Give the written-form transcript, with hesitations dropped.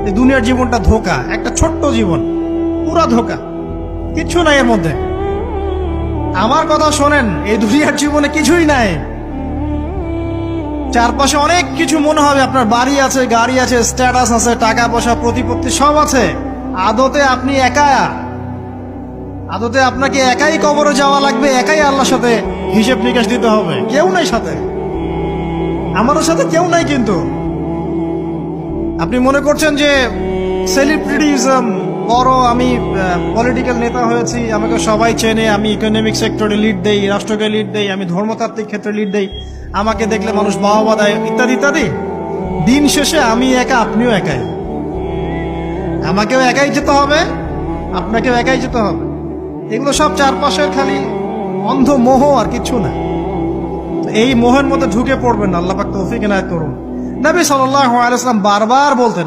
এই দুনিয়ার জীবনটা ধোঁকা, একটা ছোট্ট জীবন, পুরা ধোঁকা, কিচ্ছু নাই এর মধ্যে। আমার কথা শোনেন, এই দুনিয়ার জীবনে কিছুই নাই। চারপাশে অনেক কিছু মনে হবে, আপনার বাড়ি আছে, গাড়ি আছে, স্ট্যাটাস আছে, টাকা পয়সা, প্রতিপত্তি সব আছে। আদতে আপনি একা, আদতে আপনাকে একাই কবরে যাওয়া লাগবে, একাই আল্লাহর সাথে হিসেব নিকাশ দিতে হবে। কেউ নাই সাথে, আমাদের সাথে কেউ নাই। কিন্তু আপনি মনে করছেন যে সেলিব্রিটিজম, বড় আমি পলিটিক্যাল নেতা হয়েছি, আমাকে সবাই চেনে, আমি ইকোনমিক সেক্টরে লিড দেই, রাষ্ট্রকে লিড দেই, আমি ধর্মতাত্ত্বিক ক্ষেত্রে লিড দেই, আমাকে দেখলে মানুষ বাহবা দেয়, ইত্যাদি ইত্যাদি। দিন শেষে আমি একা, আপনিও একাই। আমাকেও একাই যেতে হবে, আপনাকেও একাই যেতে হবে। এগুলো সব চারপাশের খালি অন্ধ মোহ, আর কিছু না। এই মোহের মধ্যে ঢুকে পড়বেন না, আল্লাহ পাক তৌফিক এনায়েত করুন। নবী সাল্লাল্লাহু আলাইহি ওয়াসাল্লাম বারবার বলতেন,